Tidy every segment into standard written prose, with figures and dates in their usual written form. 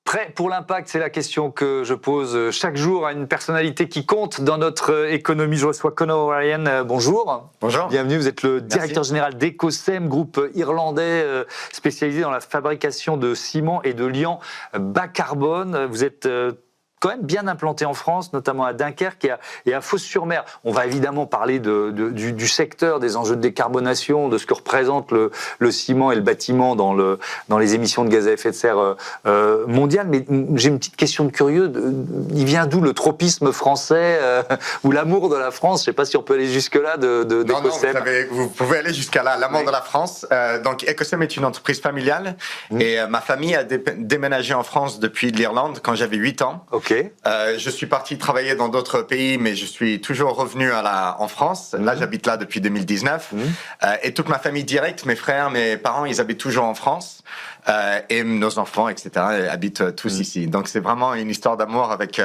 Prêt pour l'impact, c'est la question que je pose chaque jour à une personnalité qui compte dans notre économie. Je reçois Conor O'Ryan. Bonjour. Bonjour. Bienvenue, vous êtes le directeur général d'Ecosem, groupe irlandais spécialisé dans la fabrication de ciment et de liant bas carbone. Vous êtes quand même bien implanté en France, notamment à Dunkerque et à Fos-sur-Mer. On va évidemment parler du secteur, des enjeux de décarbonation, de ce que représente le ciment et le bâtiment dans les émissions de gaz à effet de serre mondiales. Mais j'ai une petite question de curieux. Il vient d'où le tropisme français ou l'amour de la France? Je ne sais pas si on peut aller jusque-là d'Ecosem. Non, vous pouvez aller jusqu'à là, l'amour de la France. Donc Ecosem est une entreprise familiale et ma famille a déménagé en France depuis l'Irlande quand j'avais 8 ans. Okay. Je suis parti travailler dans d'autres pays, mais je suis toujours revenu en France. Là, j'habite là depuis 2019. Et toute ma famille directe, mes frères, mes parents, ils habitent toujours en France. Et nos enfants, etc., habitent tous ici. Donc, c'est vraiment une histoire d'amour avec...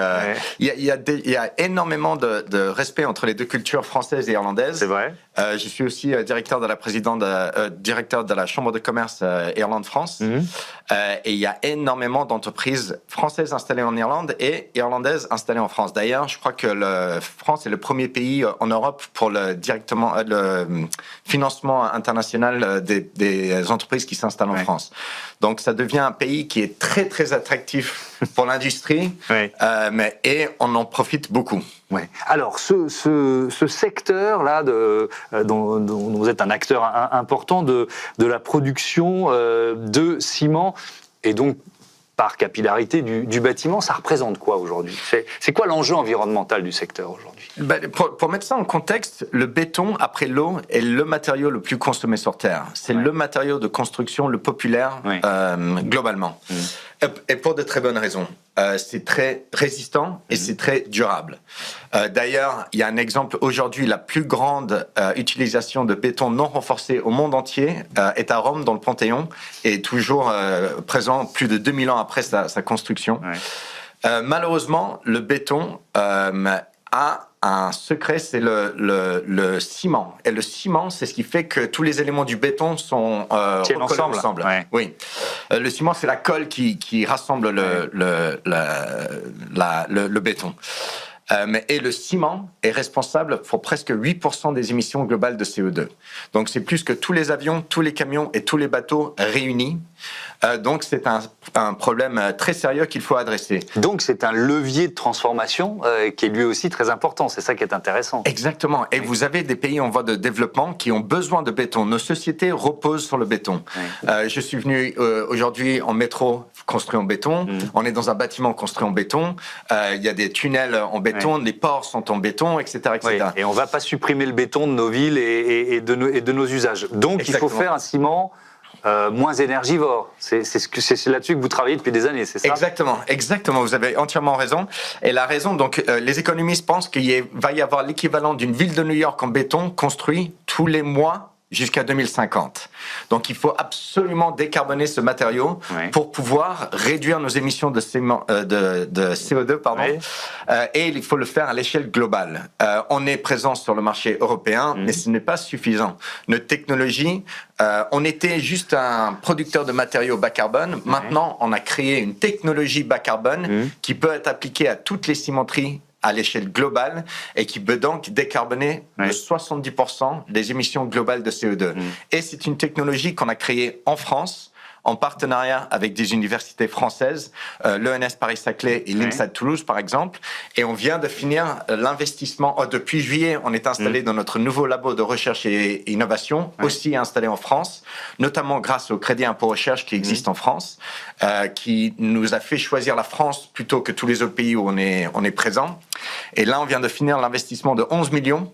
Il y a énormément de respect entre les deux cultures françaises et irlandaises. C'est vrai. Je suis aussi directeur de la Chambre de commerce Irlande-France. Et il y a énormément d'entreprises françaises installées en Irlande et irlandaises installées en France. D'ailleurs, je crois que la France est le premier pays en Europe pour le financement international des entreprises qui s'installent en France. Donc, ça devient un pays qui est très, très attractif pour l'industrie, et on en profite beaucoup. Ouais. Alors, ce secteur-là, dont vous êtes un acteur important de la production de ciment, et donc par capillarité du bâtiment, ça représente quoi aujourd'hui? C'est quoi l'enjeu environnemental du secteur aujourd'hui? Pour mettre ça en contexte, le béton, après l'eau, est le matériau le plus consommé sur Terre. C'est le matériau de construction le populaire globalement. Et pour de très bonnes raisons. C'est très résistant et c'est très durable. D'ailleurs, il y a un exemple aujourd'hui, la plus grande utilisation de béton non renforcé au monde entier est à Rome, dans le Panthéon, et toujours présent plus de 2000 ans après sa construction. Malheureusement, le béton a un secret, c'est le ciment. Et le ciment, c'est ce qui fait que tous les éléments du béton sont recollés ensemble. Oui. Le ciment, c'est la colle qui rassemble le béton. Et le ciment est responsable pour presque 8% des émissions globales de CO2. Donc c'est plus que tous les avions, tous les camions et tous les bateaux réunis. Donc c'est un problème très sérieux qu'il faut adresser. Donc c'est un levier de transformation qui est lui aussi très important, c'est ça qui est intéressant. Exactement, et vous avez des pays en voie de développement qui ont besoin de béton. Nos sociétés reposent sur le béton. Je suis venu aujourd'hui en métro construit en béton, on est dans un bâtiment construit en béton, il y a des tunnels en béton, les ports sont en béton, etc. etc. Oui. Et on ne va pas supprimer le béton de nos villes et de nos usages. Donc il faut faire un ciment moins énergivore. C'est là-dessus que vous travaillez depuis des années, c'est ça? Exactement, vous avez entièrement raison. Et la raison, donc, les économistes pensent qu'il va y avoir l'équivalent d'une ville de New York en béton construit tous les mois jusqu'à 2050. Donc, il faut absolument décarboner ce matériau pour pouvoir réduire nos émissions de CO2, et il faut le faire à l'échelle globale. On est présent sur le marché européen, mais ce n'est pas suffisant. Notre technologie, on était juste un producteur de matériaux bas carbone. Maintenant, on a créé une technologie bas carbone qui peut être appliquée à toutes les cimenteries à l'échelle globale et qui peut donc décarboner de 70% des émissions globales de CO2. Et c'est une technologie qu'on a créée en France, en partenariat avec des universités françaises, l'ENS Paris-Saclay et l'INSA de Toulouse, par exemple. Et on vient de finir l'investissement. Depuis juillet, on est installé dans notre nouveau labo de recherche et innovation, aussi installé en France, notamment grâce au crédit impôt recherche qui existe en France, qui nous a fait choisir la France plutôt que tous les autres pays où on est présent. Et là, on vient de finir l'investissement de 11 millions.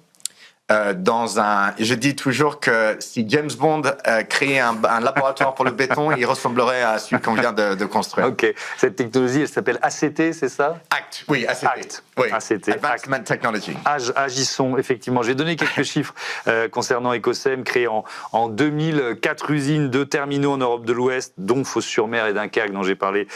Je dis toujours que si James Bond créait un laboratoire pour le béton, il ressemblerait à celui qu'on vient de construire. Ok. Cette technologie, elle s'appelle ACT, c'est ça? ACT, oui, ACT. ACT. Oui. ACT. Advancement Technology. Agissons, effectivement. Je vais donner quelques chiffres concernant Ecosem, créé en 2000, 4 usines, 2 terminaux en Europe de l'Ouest, dont Fos-sur-Mer et Dunkerque, dont j'ai parlé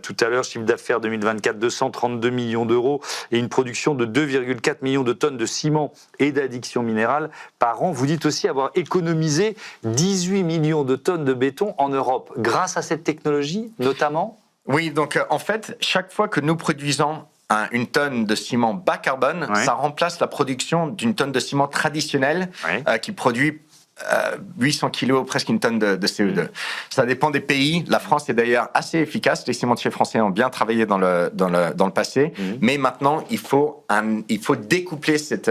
tout à l'heure. Chiffre d'affaires 2024, 232 millions d'euros et une production de 2,4 millions de tonnes de ciment et d'addiction minérale par an. Vous dites aussi avoir économisé 18 millions de tonnes de béton en Europe grâce à cette technologie, notamment? Oui, donc en fait, chaque fois que nous produisons une tonne de ciment bas carbone, ça remplace la production d'une tonne de ciment traditionnelle qui produit 800 kilos, presque une tonne de CO2. Ça dépend des pays. La France est d'ailleurs assez efficace. Les cimentiers français ont bien travaillé dans le passé. Mais maintenant, il faut découpler cette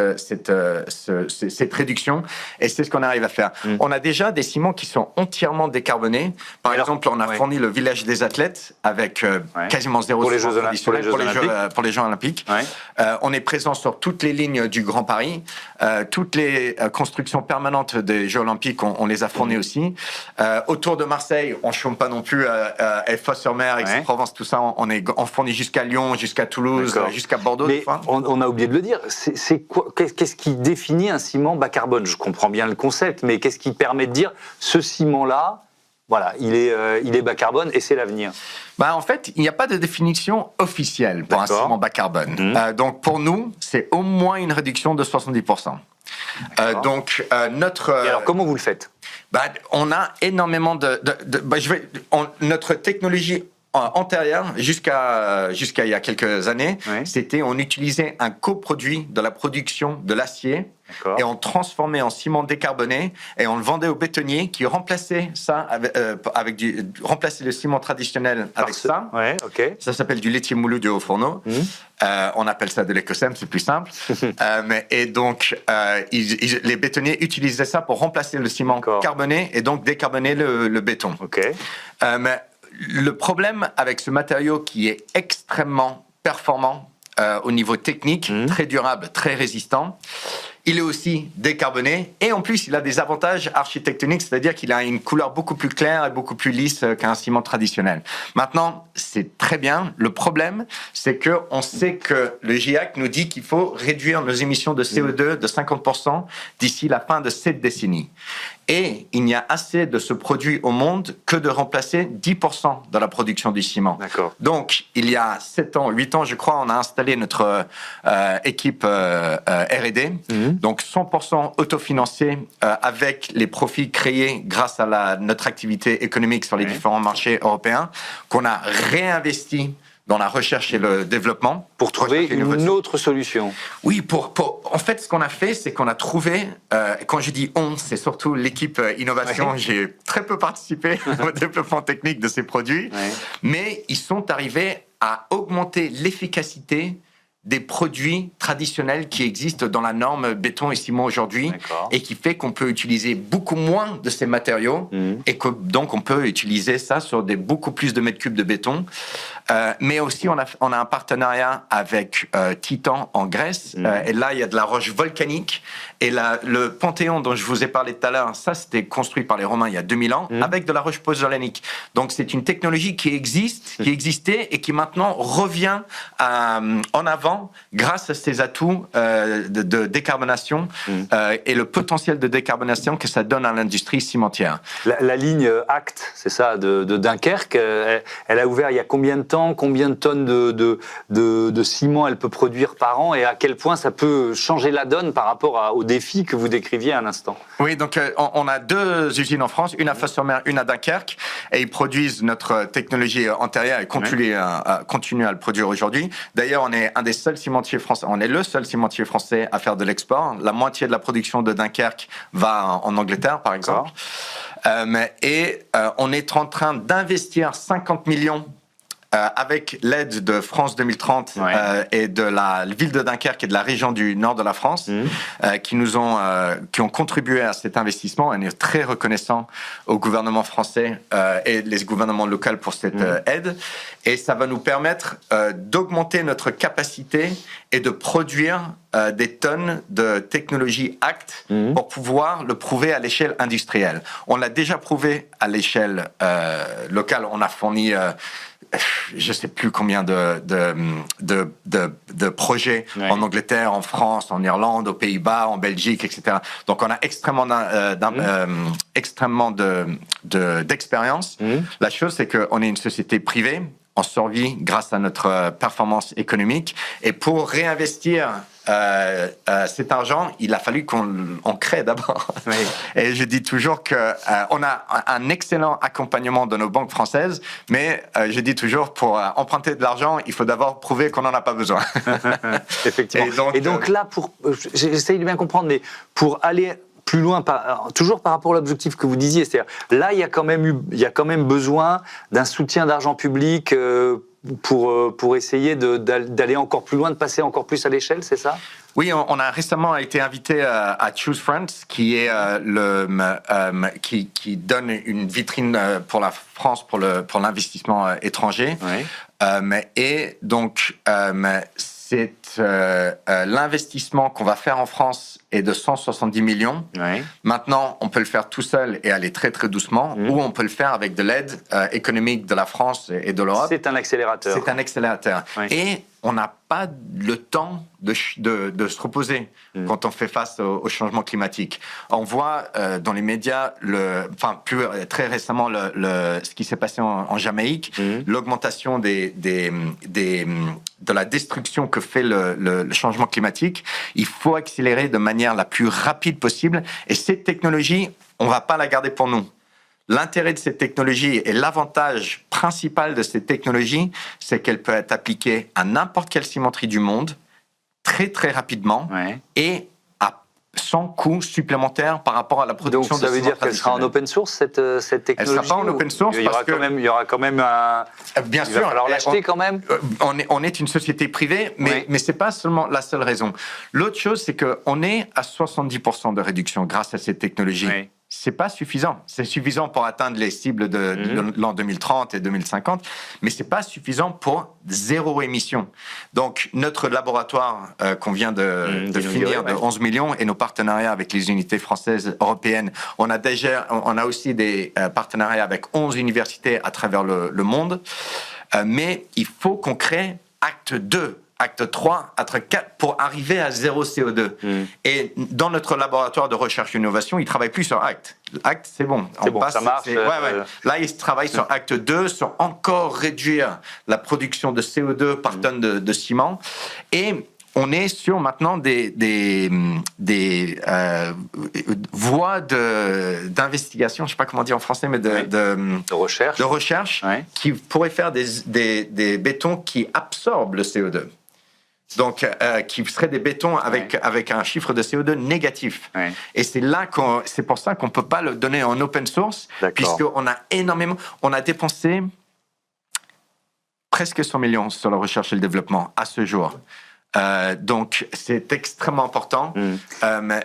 réduction. Et c'est ce qu'on arrive à faire. On a déjà des ciments qui sont entièrement décarbonés. Par exemple, on a fourni le village des athlètes avec quasiment zéro pour les ciment Jeux traditionnel pour les Jeux olympiques. On est présent sur toutes les lignes du Grand Paris. Toutes les constructions permanentes des Jeux olympiques, on les a fournis aussi. Autour de Marseille, on ne chôme pas non plus à Fos-sur-Mer, Aix-en-Provence, tout ça. On fournit jusqu'à Lyon, jusqu'à Toulouse, jusqu'à Bordeaux. Mais on a oublié de le dire. Qu'est-ce qui définit un ciment bas carbone? Je comprends bien le concept, mais qu'est-ce qui permet de dire ce ciment-là, voilà, il est bas carbone et c'est l'avenir? En fait, il n'y a pas de définition officielle pour un ciment bas carbone. Donc pour nous, c'est au moins une réduction de 70%. Et alors, comment vous le faites? On a énormément notre technologie antérieure, jusqu'à il y a quelques années, c'était on utilisait un coproduit de la production de l'acier et on transformait en ciment décarboné et on le vendait aux bétonniers qui remplaçaient ça remplaçaient le ciment traditionnel avec ça. Ça s'appelle du laitier moulu du haut fourneau. On appelle ça de l'écosème, c'est plus simple. Et donc, les bétonniers utilisaient ça pour remplacer le ciment carboné et donc décarboner le béton. Mais le problème avec ce matériau qui est extrêmement performant au niveau technique, très durable, très résistant, il est aussi décarboné et en plus il a des avantages architectoniques, c'est-à-dire qu'il a une couleur beaucoup plus claire et beaucoup plus lisse qu'un ciment traditionnel. Maintenant, c'est très bien. Le problème, c'est que on sait que le GIEC nous dit qu'il faut réduire nos émissions de CO2 de 50% d'ici la fin de cette décennie. Et il n'y a assez de ce produit au monde que de remplacer 10% de la production du ciment. Donc, il y a 8 ans, je crois, on a installé notre équipe R&D, donc 100% autofinancé avec les profits créés grâce à notre activité économique sur les différents marchés européens, qu'on a réinvesti dans la recherche et le développement. Pour trouver une autre solution. Oui, en fait, ce qu'on a fait, c'est qu'on a trouvé, quand je dis on, c'est surtout l'équipe innovation, j'ai très peu participé au développement technique de ces produits, mais ils sont arrivés à augmenter l'efficacité des produits traditionnels qui existent dans la norme béton et ciment aujourd'hui et qui fait qu'on peut utiliser beaucoup moins de ces matériaux et que donc on peut utiliser ça sur beaucoup plus de mètres cubes de béton. Mais aussi on a un partenariat avec Titan en Grèce et là il y a de la roche volcanique et le Panthéon dont je vous ai parlé tout à l'heure, ça c'était construit par les Romains il y a 2000 ans avec de la roche pozzolanique. Donc c'est une technologie qui existait et qui maintenant revient en avant grâce à ces atouts de décarbonation et le potentiel de décarbonation que ça donne à l'industrie cimentière. La ligne ACT, c'est ça, de Dunkerque, elle a ouvert il y a combien de temps? Combien de tonnes de ciment elle peut produire par an et à quel point ça peut changer la donne par rapport aux défis que vous décriviez à l'instant? Oui, donc on a 2 usines en France, une à Fos-sur-Mer, une à Dunkerque, et ils produisent notre technologie antérieure et continuent à le produire aujourd'hui. D'ailleurs, on est un des seuls cimentiers français, on est le seul cimentier français à faire de l'export. La moitié de la production de Dunkerque va en Angleterre, par exemple. On est en train d'investir 50 millions avec l'aide de France 2030 et de la ville de Dunkerque et de la région du nord de la France qui ont contribué à cet investissement. On est très reconnaissant au gouvernement français et les gouvernements locaux pour cette aide. Et ça va nous permettre d'augmenter notre capacité et de produire des tonnes de technologie ACT pour pouvoir le prouver à l'échelle industrielle. On l'a déjà prouvé à l'échelle locale. On a fourni je ne sais plus combien de projets en Angleterre, en France, en Irlande, aux Pays-Bas, en Belgique, etc. Donc on a extrêmement d'expérience. La chose, c'est qu'on est une société privée. en survie grâce à notre performance économique. Et pour réinvestir cet argent, il a fallu qu'on crée d'abord. Oui. Et je dis toujours qu'on a un excellent accompagnement de nos banques françaises, mais je dis toujours, pour emprunter de l'argent, il faut d'abord prouver qu'on n'en a pas besoin. Effectivement. Et donc là, j'essaye de bien comprendre, mais pour aller plus loin, toujours par rapport à l'objectif que vous disiez, c'est-à-dire là, il y a quand même besoin d'un soutien d'argent public pour essayer d'aller encore plus loin, de passer encore plus à l'échelle, c'est ça ? Oui, on a récemment été invité à Choose France, qui est qui donne une vitrine pour la France pour l'investissement étranger. Oui. Et donc, c'est l'investissement qu'on va faire en France est de 170 millions. Oui. Maintenant, on peut le faire tout seul et aller très très doucement, ou on peut le faire avec de l'aide économique de la France et de l'Europe. C'est un accélérateur. C'est un accélérateur. Oui. Et on n'a pas le temps de se reposer quand on fait face au changement climatique. On voit dans les médias, très récemment, ce qui s'est passé en Jamaïque, l'augmentation de la destruction que fait le changement climatique. Il faut accélérer de manière la plus rapide possible. Et cette technologie, on ne va pas la garder pour nous. L'intérêt de cette technologie et l'avantage principal de cette technologie, c'est qu'elle peut être appliquée à n'importe quelle cimenterie du monde, très très rapidement, et sans coût supplémentaire par rapport à la production de ciment. Donc ça veut dire qu'elle sera en open source, cette technologie? Elle ne sera pas en open source il y aura quand même un... Bien il sûr. va falloir l'acheter quand même. On est une société privée, mais ce n'est pas seulement la seule raison. L'autre chose, c'est qu'on est à 70% de réduction grâce à cette technologie. Oui. C'est pas suffisant. C'est suffisant pour atteindre les cibles de l'an 2030 et 2050, mais c'est pas suffisant pour zéro émission. Donc, notre laboratoire qu'on vient de finir de 11 millions et nos partenariats avec les unités françaises, européennes, on a aussi des partenariats avec 11 universités à travers le monde, mais il faut qu'on crée acte 2. Acte 3, acte 4, pour arriver à zéro CO2. Et dans notre laboratoire de recherche et d'innovation, ils ne travaillent plus sur acte. Acte, c'est bon. Ça marche. Là, ils travaillent sur acte 2, sur encore réduire la production de CO2 par tonne de ciment. Et on est sur maintenant des voies d'investigation, je ne sais pas comment dire en français, mais de recherche qui pourraient faire des bétons qui absorbent le CO2. Donc, qui seraient des bétons avec un chiffre de CO2 négatif. Et c'est pour ça qu'on ne peut pas le donner en open source, puisqu'on a dépensé presque 100 millions sur la recherche et le développement à ce jour. Donc, c'est extrêmement important.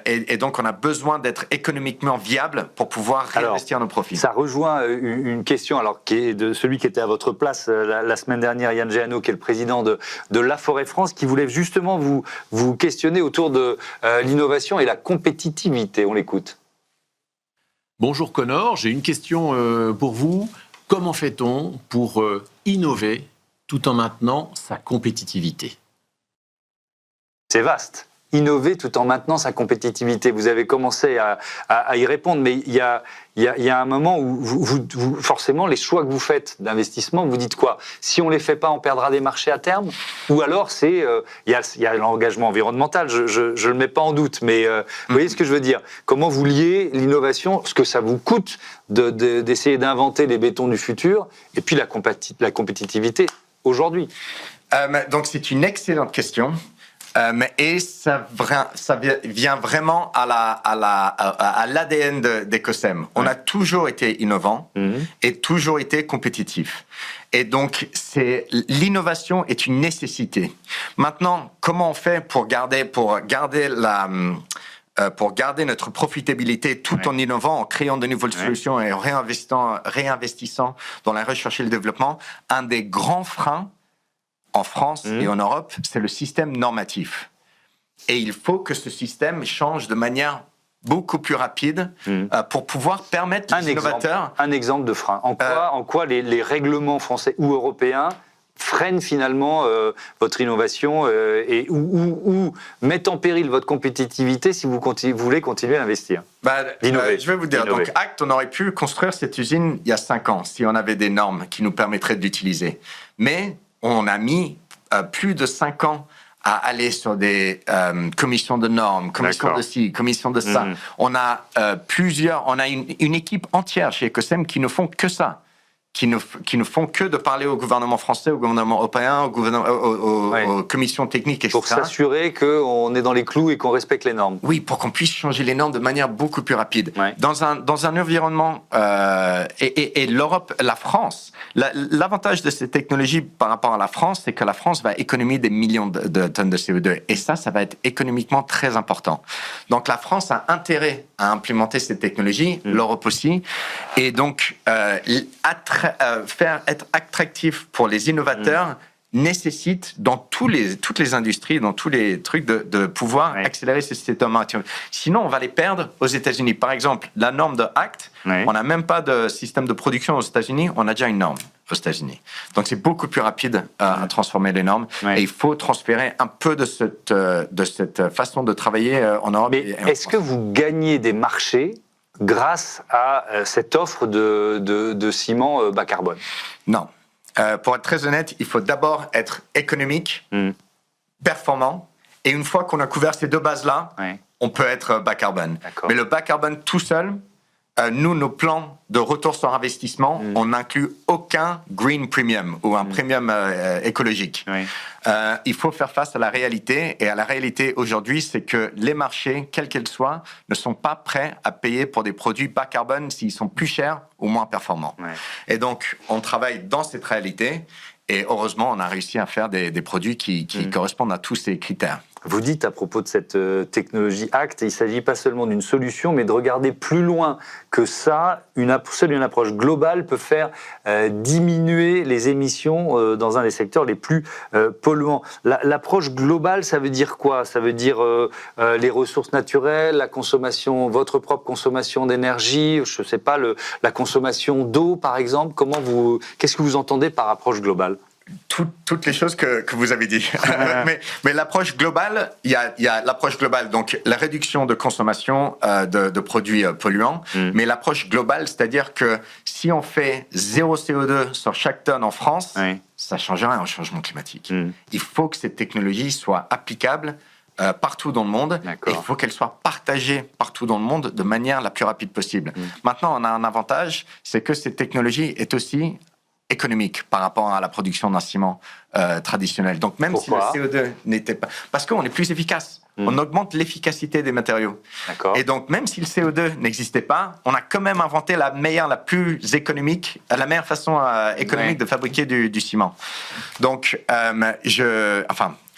Et donc, on a besoin d'être économiquement viable pour pouvoir réinvestir nos profits. Ça rejoint une question qui est de celui qui était à votre place la semaine dernière, Yann Géano, qui est le président de Laforêt France, qui voulait justement vous questionner autour de l'innovation et la compétitivité. On l'écoute. Bonjour Connor, j'ai une question pour vous. Comment fait-on pour innover tout en maintenant sa compétitivité ? C'est vaste. Innover tout en maintenant sa compétitivité. Vous avez commencé à y répondre, mais il y a un moment où vous, forcément, les choix que vous faites d'investissement, vous dites quoi ? Si on ne les fait pas, on perdra des marchés à terme ? Ou alors, il y a l'engagement environnemental, je ne le mets pas en doute, mais vous voyez ce que je veux dire ? Comment vous liez l'innovation, ce que ça vous coûte d'essayer d'inventer les bétons du futur, et puis la compétitivité aujourd'hui ? Donc, c'est une excellente question. Et ça vient vraiment à l'ADN d'Ecosem. On a toujours été innovant et toujours été compétitif. Et donc, l'innovation est une nécessité. Maintenant, comment on fait pour garder notre profitabilité tout en innovant, en créant de nouvelles solutions et en réinvestissant dans la recherche et le développement? Un des grands freins en France et en Europe, c'est le système normatif. Et il faut que ce système change de manière beaucoup plus rapide pour pouvoir permettre aux innovateurs... Un exemple de frein. En quoi les règlements français ou européens freinent finalement votre innovation et ou mettent en péril votre compétitivité si vous voulez continuer à investir? Je vais vous dire, donc Act, on aurait pu construire cette usine il y a 5 ans si on avait des normes qui nous permettraient de l'utiliser. Mais on a mis plus de 5 ans à aller sur des commissions de normes, commissions de ci, commissions de ça. On a on a une équipe entière chez Ecosem qui ne font que ça. Qui ne font que de parler au gouvernement français, au gouvernement européen, aux commissions techniques, etc. Pour s'assurer qu'on est dans les clous et qu'on respecte les normes. Oui, pour qu'on puisse changer les normes de manière beaucoup plus rapide. Ouais. Dans un environnement... et l'Europe, la France, l'avantage de ces technologies par rapport à la France, c'est que la France va économiser des millions de tonnes de CO2. Et ça va être économiquement très important. Donc la France a intérêt à implémenter ces technologies, l'Europe aussi. Et donc, faire être attractif pour les innovateurs nécessite dans toutes les industries, dans tous les trucs de pouvoir accélérer ces systèmes. Sinon, on va les perdre aux États-Unis. Par exemple, la norme de ACT, on n'a même pas de système de production aux États-Unis, on a déjà une norme aux États-Unis. Donc, c'est beaucoup plus rapide à transformer les normes. Et il faut transférer un peu de cette façon de travailler en Europe. Mais est-ce que vous gagnez des marchés grâce à cette offre de ciment bas carbone? Non. Pour être très honnête, il faut d'abord être économique, performant, et une fois qu'on a couvert ces deux bases-là, on peut être bas carbone. Mais le bas carbone tout seul, nos plans de retour sur investissement, on n'inclut aucun green premium ou un premium écologique. Il faut faire face à la réalité, et à la réalité aujourd'hui, c'est que les marchés, quels qu'ils soient, ne sont pas prêts à payer pour des produits bas carbone s'ils sont plus chers ou moins performants. Et donc, on travaille dans cette réalité, et heureusement, on a réussi à faire des produits qui correspondent à tous ces critères. Vous dites à propos de cette technologie ACT, il ne s'agit pas seulement d'une solution, mais de regarder plus loin que ça. Seule une approche globale peut faire diminuer les émissions dans un des secteurs les plus polluants. L'approche globale, ça veut dire quoi? Ça veut dire les ressources naturelles, la consommation, votre propre consommation d'énergie, je ne sais pas, la consommation d'eau, par exemple. Qu'est-ce que vous entendez par approche globale? Toutes les choses que vous avez dit. mais l'approche globale, il y a l'approche globale, donc la réduction de consommation de produits polluants. Mais l'approche globale, c'est-à-dire que si on fait 0 CO2 sur chaque tonne en France, ça ne change rien au changement climatique. Il faut que cette technologie soit applicable partout dans le monde. Et il faut qu'elle soit partagée partout dans le monde de manière la plus rapide possible. Maintenant, on a un avantage, c'est que cette technologie est aussi économique par rapport à la production d'un ciment traditionnel. Donc même si le CO2 n'était pas... Parce qu'on est plus efficace. On augmente l'efficacité des matériaux. Et donc même si le CO2 n'existait pas, on a quand même inventé la meilleure façon économique de fabriquer du ciment. Donc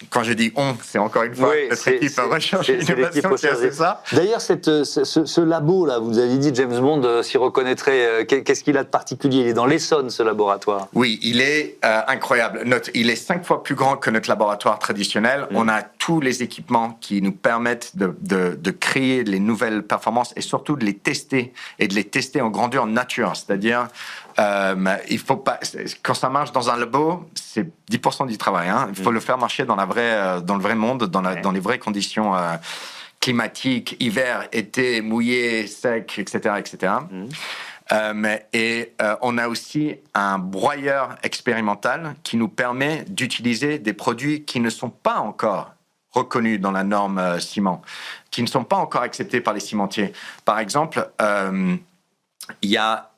quand je dis on, c'est encore une fois notre équipe recherche et innovation qui a fait ça. D'ailleurs, ce labo-là, vous avez dit James Bond s'y reconnaîtrait. Qu'est-ce qu'il a de particulier? Il est dans l'Essonne, ce laboratoire. Oui, il est incroyable. Il est 5 fois plus grand que notre laboratoire traditionnel. On a tous les équipements qui nous permettent de créer les nouvelles performances et surtout de les tester et de les tester en grandeur nature. C'est-à-dire, il faut pas, quand ça marche dans un labo, c'est 10% du travail. Il faut le faire marcher dans le vrai monde, dans les vraies conditions climatiques, hiver, été, mouillé, sec, etc., etc. On a aussi un broyeur expérimental qui nous permet d'utiliser des produits qui ne sont pas encore reconnus dans la norme ciment, qui ne sont pas encore acceptés par les cimentiers. Par exemple, il y a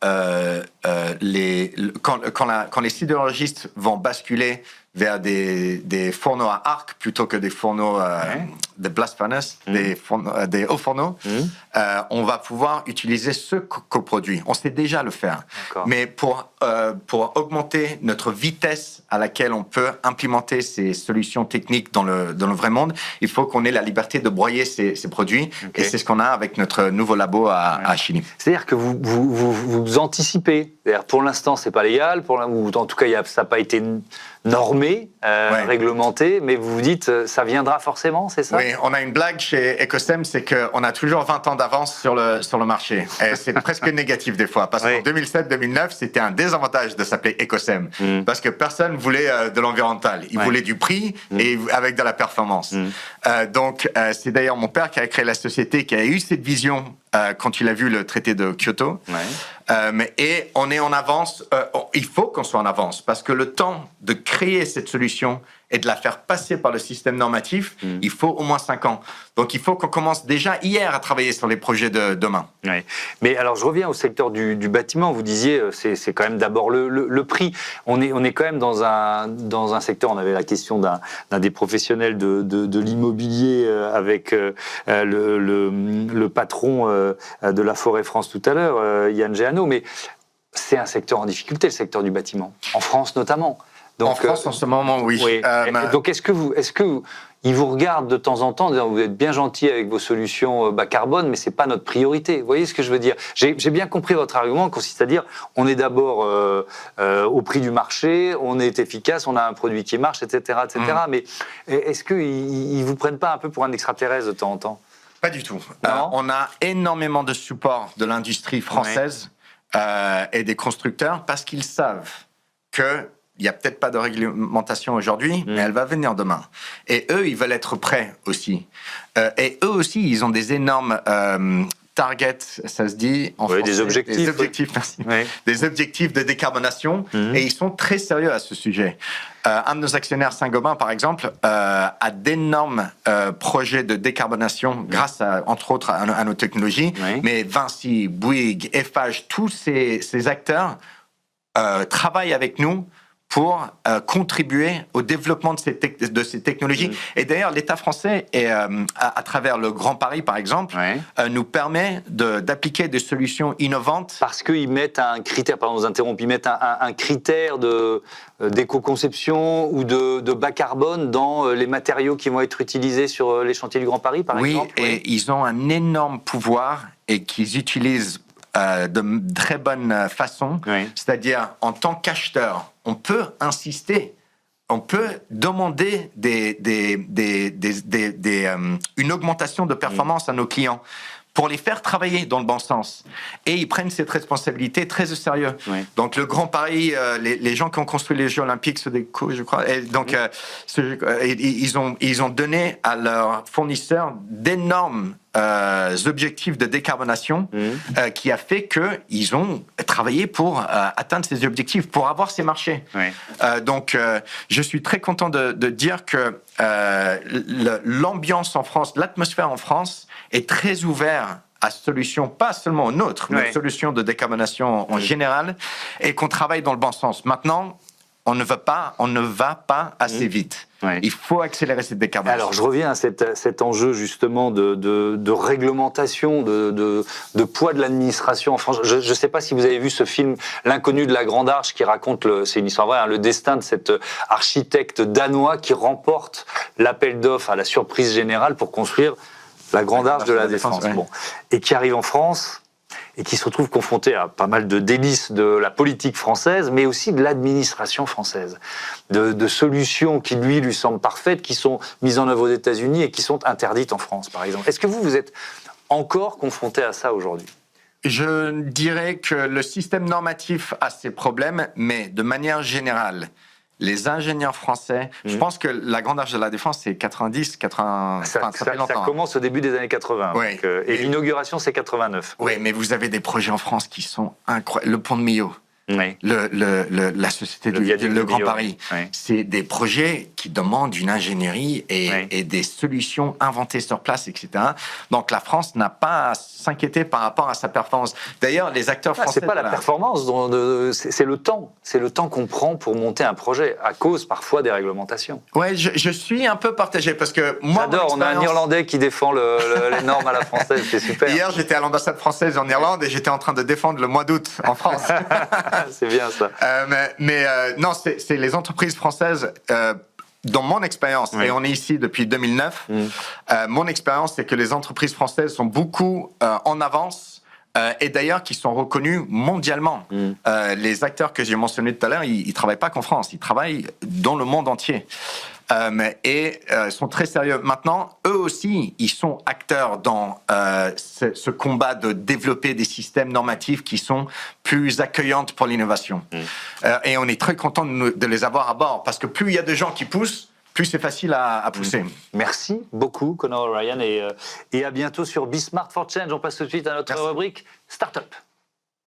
quand les sidérurgistes vont basculer vers des fourneaux à arc plutôt que des fourneaux des blast furnaces, des hauts fourneaux, on va pouvoir utiliser ce coproduit. On sait déjà le faire. Mais pour augmenter notre vitesse à laquelle on peut implémenter ces solutions techniques dans le vrai monde, il faut qu'on ait la liberté de broyer ces produits. Et c'est ce qu'on a avec notre nouveau labo à Chili. C'est-à-dire que vous anticipez. Pour l'instant, c'est pas légal. Ou en tout cas, ça n'a pas été normé, réglementé, mais vous vous dites ça viendra forcément, c'est ça? Oui, on a une blague chez Ecosem, c'est qu'on a toujours 20 ans d'avance sur le marché. Et c'est presque négatif des fois, parce qu'en 2007-2009, c'était un désavantage de s'appeler Ecosem, parce que personne voulait de l'environnemental. Il voulait du prix et avec de la performance. Donc, c'est d'ailleurs mon père qui a créé la société, qui a eu cette vision quand il a vu le traité de Kyoto. Et on est en avance, il faut qu'on soit en avance, parce que le temps de créer cette solution et de la faire passer par le système normatif, il faut au moins 5 ans. Donc il faut qu'on commence déjà hier à travailler sur les projets de demain. Oui. Mais alors je reviens au secteur du bâtiment, vous disiez c'est quand même d'abord le prix. On est quand même dans un secteur, on avait la question d'un des professionnels de l'immobilier avec le patron de la Forêt France tout à l'heure, Yann Géano, mais c'est un secteur en difficulté, le secteur du bâtiment, en France notamment. Donc, en France, en ce moment, oui. Donc, est-ce que ils vous regardent de temps en temps, disant, vous êtes bien gentil avec vos solutions bas carbone, mais c'est pas notre priorité. Vous voyez ce que je veux dire? J'ai bien compris votre argument, qui consiste à dire, on est d'abord au prix du marché, on est efficace, on a un produit qui marche, etc., etc. Mais est-ce qu'ils vous prennent pas un peu pour un extraterrestre de temps en temps? Pas du tout. On a énormément de support de l'industrie française et des constructeurs, parce qu'ils savent que il n'y a peut-être pas de réglementation aujourd'hui, mais elle va venir demain. Et eux, ils veulent être prêts aussi. Et eux aussi, ils ont des énormes targets, ça se dit en français. Des objectifs. Des objectifs, merci. Des objectifs de décarbonation. Et ils sont très sérieux à ce sujet. Un de nos actionnaires, Saint-Gobain, par exemple, a d'énormes projets de décarbonation grâce, entre autres, à nos technologies. Mais Vinci, Bouygues, Eiffage, tous ces acteurs travaillent avec nous pour contribuer au développement de ces technologies. Et d'ailleurs, l'État français, à travers le Grand Paris, par exemple, nous permet d'appliquer des solutions innovantes. Parce qu'ils mettent un critère, pardon, vous interromps, ils mettent un critère d'éco-conception ou de bas carbone dans les matériaux qui vont être utilisés sur les chantiers du Grand Paris, par exemple. Oui, et ils ont un énorme pouvoir et qu'ils utilisent de très bonne façon. C'est-à-dire, en tant qu'acheteur, on peut insister, on peut demander une augmentation de performance à nos clients pour les faire travailler dans le bon sens. Et ils prennent cette responsabilité très au sérieux. Donc le Grand Paris, les gens qui ont construit les Jeux Olympiques, Sodeco, je crois, et donc ils ont donné à leurs fournisseurs d'énormes objectifs de décarbonation qui a fait qu'ils ont travaillé pour atteindre ces objectifs, pour avoir ces marchés. Donc je suis très content de dire que l'ambiance en France, l'atmosphère en France est très ouverte à solutions, pas seulement aux nôtres, mais aux solutions de décarbonation en général, et qu'on travaille dans le bon sens. Maintenant, on ne va pas assez vite. Il faut accélérer cette décarbonation. Alors, je reviens à cet enjeu justement de réglementation, de poids de l'administration en France. Je ne sais pas si vous avez vu ce film L'Inconnu de la Grande Arche, qui raconte, c'est une histoire vraie, le destin de cet architecte danois qui remporte l'appel d'offres à la surprise générale pour construire la Grande Arche de la Défense. Bon. Et qui arrive en France et qui se retrouve confronté à pas mal de délices de la politique française, mais aussi de l'administration française, de solutions qui lui semblent parfaites, qui sont mises en œuvre aux États-Unis et qui sont interdites en France, par exemple. Est-ce que vous êtes encore confronté à ça aujourd'hui? Je dirais que le système normatif a ses problèmes, mais de manière générale, les ingénieurs français, je pense que la Grande Arche de la Défense, c'est 90, 80... Ça fait longtemps. Ça commence au début des années 80. Donc, et l'inauguration, c'est 89. Oui, mais vous avez des projets en France qui sont incroyables. Le pont de Millau. La société le Grand Paris, c'est des projets qui demandent une ingénierie et des solutions inventées sur place, etc. Donc la France n'a pas à s'inquiéter par rapport à sa performance. D'ailleurs, les acteurs français... C'est pas la performance, c'est le temps. C'est le temps qu'on prend pour monter un projet, à cause parfois des réglementations. Ouais, je suis un peu partagé, parce que moi... J'adore, on a un Irlandais qui défend les normes à la française, c'est super. Hier, j'étais à l'ambassade française en Irlande et j'étais en train de défendre le mois d'août en France. C'est bien ça. Non, c'est les entreprises françaises, dans mon expérience, et on est ici depuis 2009, mon expérience, c'est que les entreprises françaises sont beaucoup en avance et d'ailleurs qui sont reconnus mondialement. Les acteurs que j'ai mentionnés tout à l'heure, ils travaillent pas qu'en France, ils travaillent dans le monde entier. Et sont très sérieux. Maintenant, eux aussi, ils sont acteurs dans ce combat de développer des systèmes normatifs qui sont plus accueillants pour l'innovation. Et on est très content de les avoir à bord, parce que plus il y a de gens qui poussent, plus c'est facile à pousser. Merci beaucoup, Conor O'Ryan, et à bientôt sur Be Smart for Change. On passe tout de suite à notre rubrique Startup.